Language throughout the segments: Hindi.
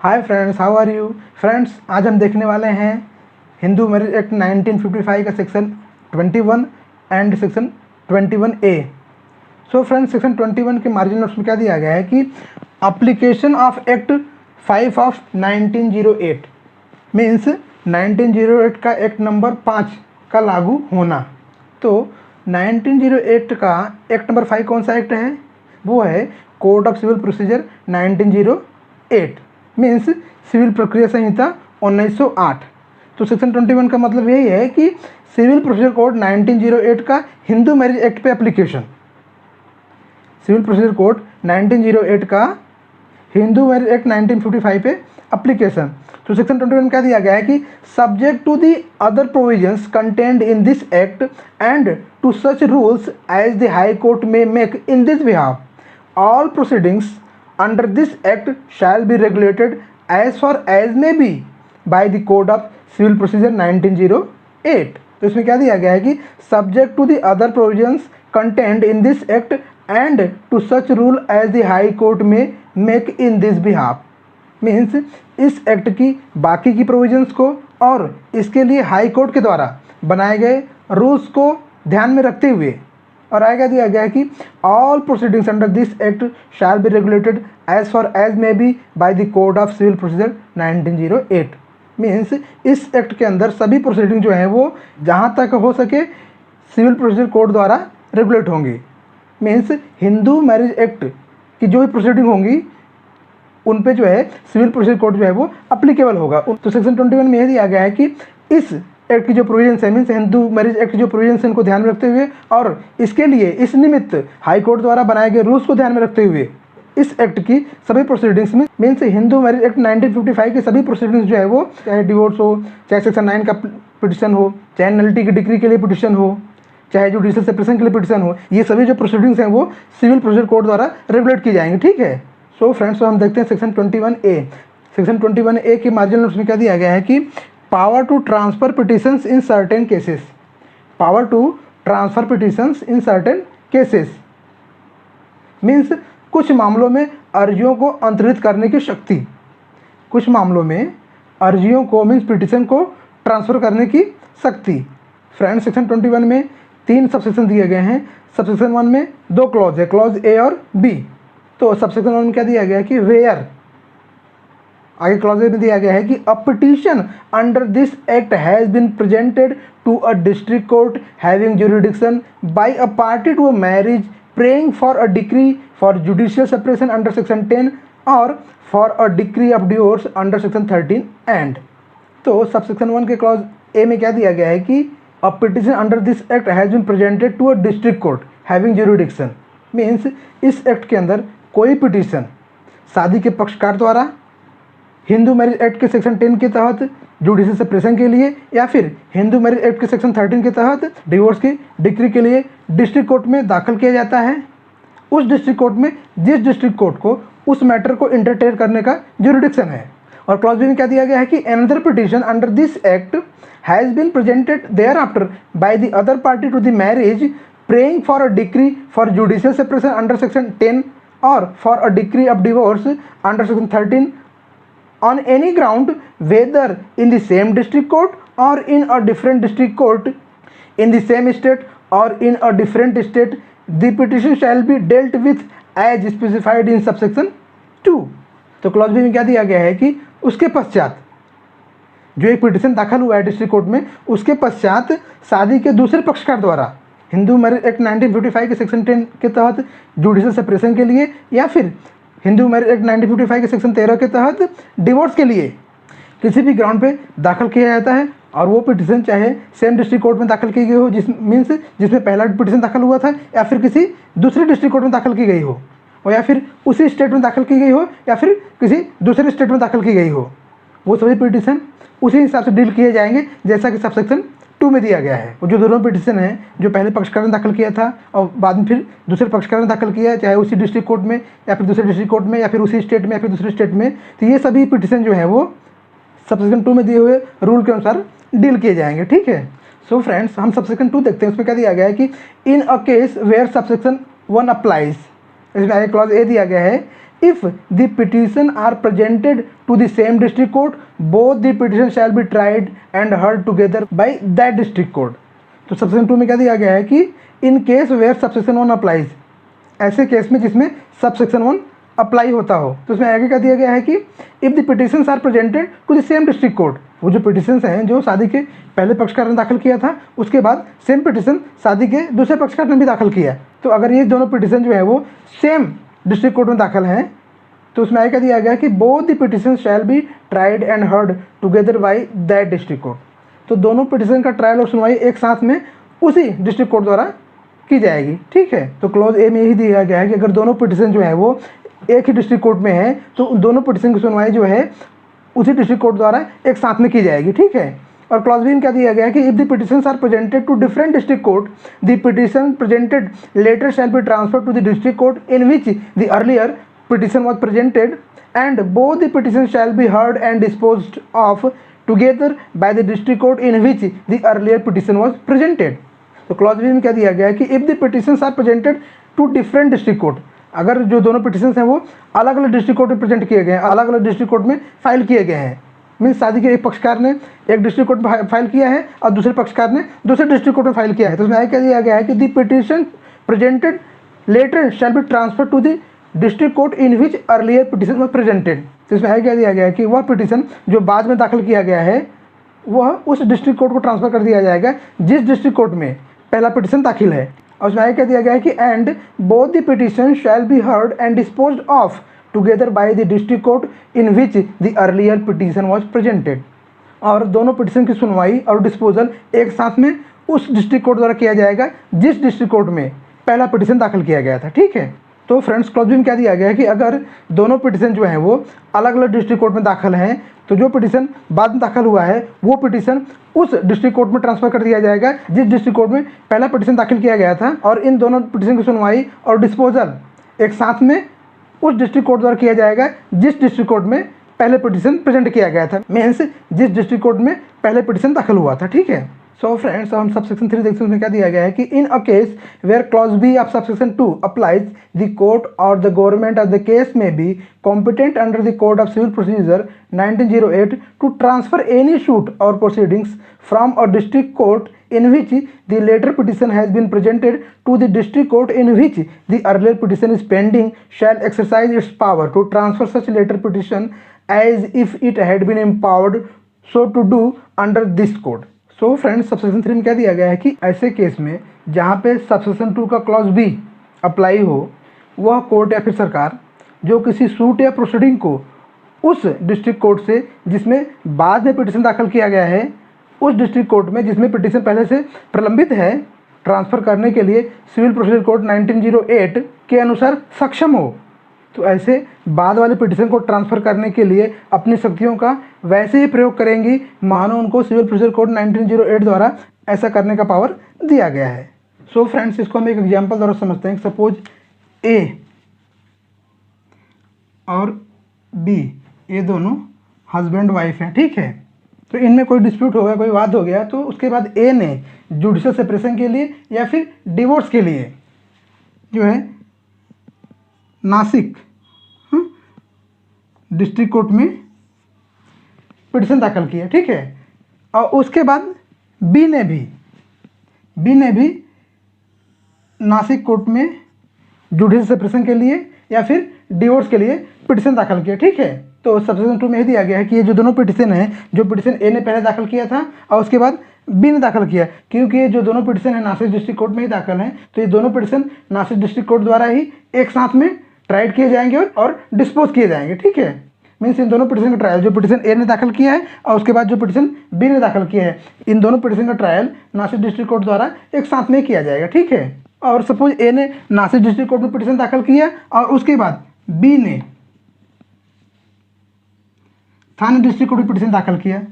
Hi friends, how are you friends. आज हम देखने वाले हैं हिंदू मैरिज एक्ट 1955 का section 21 and section 21A। So friends, section 21 के मार्जिन नोट्स में क्या दिया गया है कि application of act 5 of 1908 means 1908 का एक्ट नंबर 5 का लागू होना। तो 1908 का एक्ट नंबर 5 कौन सा एक्ट है? वो है code of civil procedure 1908 means civil प्रक्रिया संहिता 1908। तो सेक्शन 21 का मतलब यही है कि सिविल प्रोसीजर कोड 1908 का हिंदू मैरिज एक्ट पे एप्लीकेशन। सिविल प्रोसीजर कोड 1908 का हिंदू मैरिज एक्ट 1955 पे एप्लीकेशन। तो सेक्शन 21 क्या दिया गया है कि subject to the other provisions contained in this act and to such rules as the high court may make in this behalf all proceedings under this act shall be regulated as far as may be by the code of civil procedure 1908। तो इसमें क्या दिया गया है कि subject to the other provisions contained in this act and to such rule as the high court may make in this behalf means इस एक्ट की बाकी की प्रोविजंस को और इसके लिए हाई कोर्ट के द्वारा बनाए गए रूल्स को ध्यान में रखते हुए और आगे दिया गया है कि all proceedings under this act shall be regulated as far as may be by the code of civil procedure 1908 means इस एक्ट के अंदर सभी प्रोसीडिंग जो हैं वो जहाँ तक हो सके सिविल प्रोसीजर कोड द्वारा रेगुलेट होंगी। मीन्स हिंदू मैरिज एक्ट की जो भी प्रोसीडिंग होंगी उन पे जो है सिविल प्रोसीजर कोड जो है वो अप्लीकेबल होगा। तो सेक्शन 21 में यह दिया गया है कि इस एक्ट की जो प्रोविजंस है मीन्स हिंदू मैरिज एक्ट की जो प्रोविजंस है इनको ध्यान में रखते हुए और इसके लिए इस निमित्त हाई कोर्ट द्वारा बनाए गए रूल्स को ध्यान में रखते हुए इस एक्ट की सभी प्रोसीडिंग्स में मीन्स हिंदू मैरिज एक्ट 1955 की सभी प्रोसीडिंग्स जो है वो चाहे डिवोर्स हो, चाहे सेक्शन 9 का पिटिशन हो, चाहे नलिटी की डिक्री के लिए पिटिशन हो, चाहे जुडिशियल सेपरेशन के लिए पिटिशन हो, ये सभी जो प्रोसीडिंग्स हैं वो सिविल प्रोसीजर कोड द्वारा रेगुलेट की जाएंगी। ठीक है। सो फ्रेंड्स, हम देखते हैं सेक्शन 21A। सेक्शन 21A के मार्जिनल नोट्स में क्या दिया गया है कि power to transfer petitions in certain cases. Power to transfer petitions in certain cases means कुछ मामलों में अर्जियों को अंतरित करने की शक्ति। कुछ मामलों में अर्जियों को मीन्स पिटिशन को ट्रांसफ़र करने की शक्ति। फ्रेंड्स, सेक्शन 21 में 3 सबसेक्शन दिए गए हैं। सबसेक्शन 1 में 2 क्लॉज है, क्लॉज A और B। तो सबसेक्शन 1 में क्या दिया गया है कि वेयर आगे क्लॉज में दिया गया है कि a petition under this act has been presented to a district court having jurisdiction by a party to a marriage praying for a decree for judicial separation under section 10 और for a decree of divorce under section 13 and. तो सबसेक्शन 1 के क्लॉज A में क्या दिया गया है कि a petition under this act has been presented to a district court having jurisdiction means इस एक्ट के अंदर कोई पिटीशन शादी के पक्षकार द्वारा हिंदू मैरिज एक्ट के सेक्शन 10 के तहत जुडिशियल सेपरेशन के लिए या फिर हिंदू मैरिज एक्ट के सेक्शन 13 के तहत डिवोर्स की डिक्री के लिए डिस्ट्रिक्ट कोर्ट में दाखिल किया जाता है। उस डिस्ट्रिक्ट कोर्ट में जिस डिस्ट्रिक्ट कोर्ट को उस मैटर को इंटरटेन करने का जुरिडिक्शन है। और क्लॉज बी में क्या दिया गया है कि another petition under this act has been presented thereafter by the other party to the marriage praying for a decree for judicial separation under section 10 और for a decree of divorce under section 13 on any ground whether in the same district court or in a different district court in the same state or in a different state the petition shall be dealt with as specified in subsection 2। तो क्लॉज बी में क्या दिया गया है कि उसके पश्चात जो एक पिटिशन दाखिल हुआ है डिस्ट्रिक्ट कोर्ट में उसके पश्चात शादी के दूसरे पक्षकार द्वारा हिंदू मैरिज एक्ट 1955 के सेक्शन 10 के तहत जुडिशियल सेपरेशन के लिए या फिर हिंदू मैरिज एक्ट 1955 के सेक्शन 13 के तहत डिवोर्स के लिए किसी भी ग्राउंड पे दाखिल किया जाता है और वो पिटिशन चाहे सेम डिस्ट्रिक्ट कोर्ट में दाखिल की गई हो जिसमें पहला पिटिशन दाखिल हुआ था या फिर किसी दूसरे डिस्ट्रिक्ट कोर्ट में दाखिल की गई हो और या फिर उसी स्टेट में दाखिल की गई हो या फिर किसी दूसरे स्टेट में दाखिल की गई हो, वो सभी पिटिशन उसी हिसाब से डील किए जाएंगे जैसा कि सबसेक्शन 2 में दिया गया है। वो जो दोनों पिटिशन हैं जो पहले पक्षकार ने दाखिल किया था और बाद में फिर दूसरे पक्षकार ने दाखिल किया चाहे उसी डिस्ट्रिक्ट कोर्ट में या फिर दूसरे डिस्ट्रिक्ट कोर्ट में या फिर उसी स्टेट में या फिर दूसरे स्टेट में, तो ये सभी पिटिशन जो है वो सबसेक्शन 2 में दिए हुए रूल के अनुसार डील किए जाएंगे। ठीक है। सो फ्रेंड्स, हम सबसेक्शन 2 देखते हैं। उसमें क्या दिया गया है कि in a case where subsection 1 applies, इसमें आगे क्लॉज A दिया गया है if the petition are presented to the same district court, both the petition shall be tried and heard together by that district court. तो सबसेक्शन 2 में क्या दिया गया है कि in case where subsection 1 applies, ऐसे केस में जिसमें सबसेक्शन 1 अप्लाई होता हो, तो उसमें आगे क्या दिया गया है कि if the petitions are presented to the same district court, वो जो पिटिशंस हैं जो शादी के पहले पक्षकार ने दाखिल किया था, उसके बाद सेम पिटिशन शादी के दूसरे पक्षकार ने भी दाखिल किया, तो अगर ये दोनों पिटिशन जो है वो सेम डिस्ट्रिक्ट कोर्ट में दाखिल हैं, तो उसमें आगे क्या दिया गया है कि both the petition shall be tried and heard together by that district court, तो दोनों पिटिशन का ट्रायल और सुनवाई एक साथ में उसी डिस्ट्रिक्ट कोर्ट द्वारा की जाएगी। ठीक है, तो क्लॉज ए में यही दिया गया है कि अगर दोनों पिटिशन जो है वो एक ही डिस्ट्रिक्ट कोर्ट में है तो दोनों पिटिशन की सुनवाई जो है उसी डिस्ट्रिक्ट कोर्ट द्वारा एक साथ में की जाएगी। ठीक है, और क्लॉज बी में क्या दिया गया है कि if the petitions are presented to different district court, the petition presented later shall be transferred to the district court in which the earlier petition was presented and both the petitions shall be heard and disposed of together by the district court in which the earlier petition was presented. तो क्लॉज बी में क्या दिया गया है कि if the petitions are presented to different district court, अगर जो दोनों पिटिशंस हैं वो अलग अलग डिस्ट्रिक्ट कोर्ट में प्रेजेंट किए गए हैं, अलग अलग डिस्ट्रिक्ट कोर्ट में फाइल किए गए हैं, मीन्स शादी के एक पक्षकार ने एक डिस्ट्रिक्ट कोर्ट में फाइल किया है और दूसरे पक्षकार ने दूसरे डिस्ट्रिक्ट कोर्ट में फाइल किया है, तो उसमें क्या दिया गया है कि the petition presented later shall be transfer to the district court in which earlier petition was presented, तो इसमें क्या दिया गया है कि वह पिटिशन जो बाद में दाखिल किया गया है वह उस डिस्ट्रिक्ट कोर्ट को ट्रांसफर कर दिया जाएगा जिस डिस्ट्रिक्ट कोर्ट में पहला पिटिशन दाखिल है, और उसमें क्या दिया गया है कि and both the petition shall be heard and disposed of together by the district court in which the earlier petition was presented, और दोनों पिटिशन की सुनवाई और डिस्पोजल एक साथ में उस डिस्ट्रिक्ट कोर्ट द्वारा किया जाएगा जिस डिस्ट्रिक्ट कोर्ट में पहला पिटिशन दाखिल किया गया था। ठीक है, तो फ्रेंड्स क्लॉज में क्या दिया गया है कि अगर दोनों पिटिशन जो हैं वो अलग अलग डिस्ट्रिक्ट कोर्ट में दाखिल हैं, तो जो पिटिशन बाद में दाखिल हुआ है वो पिटिशन उस डिस्ट्रिक्ट कोर्ट में ट्रांसफर कर दिया जाएगा जिस डिस्ट्रिक्ट कोर्ट में पहला पिटिशन दाखिल किया गया था, और इन दोनों पिटिशन की सुनवाई और डिस्पोजल एक साथ में उस डिस्ट्रिक्ट कोर्ट द्वारा किया जाएगा जिस डिस्ट्रिक्ट कोर्ट में पहले पिटिशन प्रेजेंट किया गया था, मीन्स जिस डिस्ट्रिक्ट कोर्ट में पहले पिटिशन दाखिल हुआ था। ठीक है, सो फ्रेंड्स हम सबसेक्शन 3 देखते हैं, उसमें क्या दिया गया है कि in a case where clause B of subsection 2 applies the court और the government of the case may be competent under the code of civil procedure 1908 to transfer any suit और proceedings from a district court in which the later petition has been presented to the district court in which the earlier petition is pending shall exercise its power to transfer such later petition as if it had been empowered so to do under this code. So friends subsection 3 में क्या दिया गया है कि ऐसे केस में जहाँ पे सबसेक्शन 2 का क्लॉज बी अप्लाई हो, वह कोर्ट या फिर सरकार जो किसी सूट या प्रोसीडिंग को उस डिस्ट्रिक्ट कोर्ट से जिसमें बाद में पिटिशन दाखिल किया गया है, उस डिस्ट्रिक्ट कोर्ट में जिसमें पिटिशन पहले से प्रलंबित है, ट्रांसफ़र करने के लिए सिविल प्रोसीजर कोड 1908 के अनुसार सक्षम हो, तो ऐसे बाद वाले पिटिशन को ट्रांसफ़र करने के लिए अपनी शक्तियों का वैसे ही प्रयोग करेंगी मानो उनको सिविल प्रोसीजर कोड 1908 द्वारा ऐसा करने का पावर दिया गया है। सो फ्रेंड्स इसको हम एक एग्जाम्पल द्वारा समझते हैं। सपोज ए और बी ये दोनों हस्बैंड वाइफ हैं, ठीक है, तो इनमें कोई डिस्प्यूट हो गया, कोई वाद हो गया, तो उसके बाद ए ने जुडिशियल सेपरेशन के लिए या फिर डिवोर्स के लिए जो है नासिक डिस्ट्रिक्ट कोर्ट में पिटिशन दाखिल किया, ठीक है, और उसके बाद बी ने भी नासिक कोर्ट में जुडिशियल सेपरेशन के लिए या फिर डिवोर्स के लिए पिटिशन दाखिल किया, ठीक है। तो सबसेक्शन 2 में ही दिया गया है कि ये जो दोनों पिटिशन हैं, जो पिटिशन ए ने पहले दाखिल किया था और उसके बाद बी ने दाखिल किया, क्योंकि ये जो दोनों पिटिशन है नासिक डिस्ट्रिक्ट कोर्ट में ही दाखिल हैं, तो ये दोनों पिटिशन नासिक डिस्ट्रिक्ट कोर्ट द्वारा ही एक साथ में ट्राइड किए जाएंगे और डिस्पोज किए जाएंगे, ठीक है। मीन्स इन दोनों पिटिशन का ट्रायल जो पिटिशन ए ने दाखिल किया है और उसके बाद जो पिटिशन बी ने दाखिल किया है, इन दोनों पिटिशन का ट्रायल नासिक डिस्ट्रिक्ट कोर्ट द्वारा एक साथ में किया जाएगा, ठीक है। और सपोज ए ने नासिक डिस्ट्रिक्ट कोर्ट में पिटिशन दाखिल किया और उसके बाद बी ने थाने डिस्ट्रिक्ट कोर्ट में पिटिशन दाखिल किया,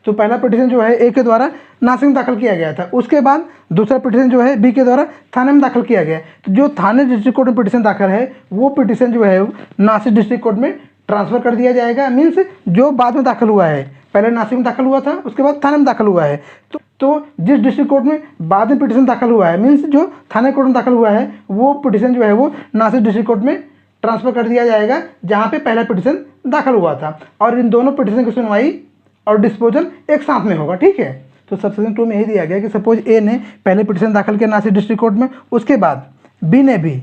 तो पहला पिटिशन जो है ए के द्वारा नासिक में दाखिल किया गया था, उसके बाद दूसरा पिटिशन जो है बी के द्वारा थाने में दाखिल किया गया। तो जो थाने डिस्ट्रिक्ट कोर्ट में पिटिशन दाखिल है वो पिटिशन जो है नासिक डिस्ट्रिक्ट कोर्ट में ट्रांसफर कर दिया जाएगा। मीन्स जो बाद में दाखिल हुआ है, पहले नासिक में दाखिल हुआ था, उसके बाद थाने में दाखिल हुआ है, तो जिस डिस्ट्रिक्ट कोर्ट में बाद में पिटिशन दाखिल हुआ है, मीन्स जो थाने कोर्ट में दाखिल हुआ है, वो पिटिशन जो है वो नासिक डिस्ट्रिक्ट कोर्ट में ट्रांसफ़र कर दिया जाएगा जहाँ पे पहला पिटिशन दाखिल हुआ था, और इन दोनों पिटिशन की सुनवाई और डिस्पोजल एक साथ में होगा। ठीक है, तो सबसेक्शन 2 में यही दिया गया कि सपोज ए ने पहले पिटिशन दाखिल किया नासिक डिस्ट्रिक्ट कोर्ट में, उसके बाद बी ने भी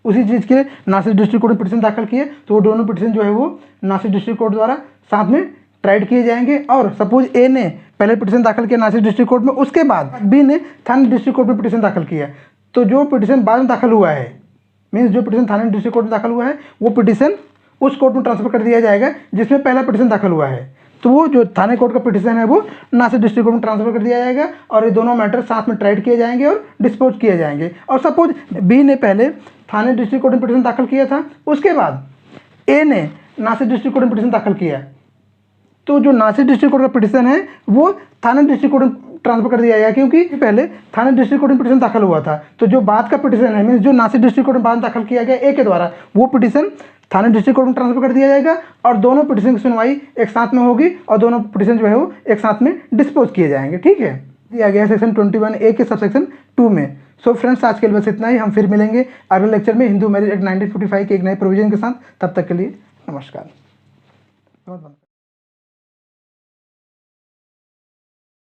उसी चीज़ के नासिक डिस्ट्रिक्ट कोर्ट में पिटिशन दाखिल किए, तो वो दोनों पिटिशन जो है वो नासिक डिस्ट्रिक्ट कोर्ट द्वारा साथ में ट्राइड किए जाएंगे। और सपोज ए ने पहले पिटिशन दाखिल किया नासिक डिस्ट्रिक्ट कोर्ट में, उसके बाद बी ने थाने डिस्ट्रिक्ट कोर्ट में पिटिशन दाखिल किया, तो जो पिटिशन बाद में दाखिल हुआ है, मीन्स जो पिटिशन थाने डिस्ट्रिक्ट कोर्ट में दाखिल हुआ है, वो पिटिशन उस कोर्ट में ट्रांसफर कर दिया जाएगा जिसमें पहला पिटिशन दाखिल हुआ है। तो वो जो थाने कोर्ट का पिटिशन है वो नासिक डिस्ट्रिक्ट कोर्ट में ट्रांसफर कर दिया जाएगा, और ये दोनों मैटर साथ में ट्राइड किए जाएंगे और डिस्पोज किए जाएंगे। और सपोज बी ने पहले थाने डिस्ट्रिक्ट कोर्ट में पिटिशन दाखिल किया था, उसके बाद ए ने नासिक डिस्ट्रिक्ट कोर्ट में पिटिशन दाखिल किया, तो जो नासिक डिस्ट्रिक्ट कोर्ट का पिटिशन है वो थाने डिस्ट्रिक्ट कोर्ट में ट्रांसफर कर दिया जाएगा, क्योंकि पहले थाने डिस्ट्रिक्ट कोर्ट में पिटिशन दाखिल हुआ था। तो जो बाद का पिटिशन है, मीन्स जो नासिक डिस्ट्रिक्ट कोर्ट में बाद दाखिल किया गया ए के द्वारा, वो पिटिशन थाने डिस्ट्रिक्ट कोर्ट में ट्रांसफर कर दिया जाएगा, और दोनों पिटिशन की सुनवाई एक साथ में होगी, और दोनों पिटिशन जो है वो एक साथ में डिस्पोज किए जाएंगे। ठीक है, दिया गया है सेक्शन 21A के सबसेक्शन 2 में। सो फ्रेंड्स, आज के लिए बस इतना ही। हम फिर मिलेंगे अगले लेक्चर में हिंदू मैरिज एक्ट 1955 के एक नए प्रोविजन के साथ। तब तक के लिए नमस्कार।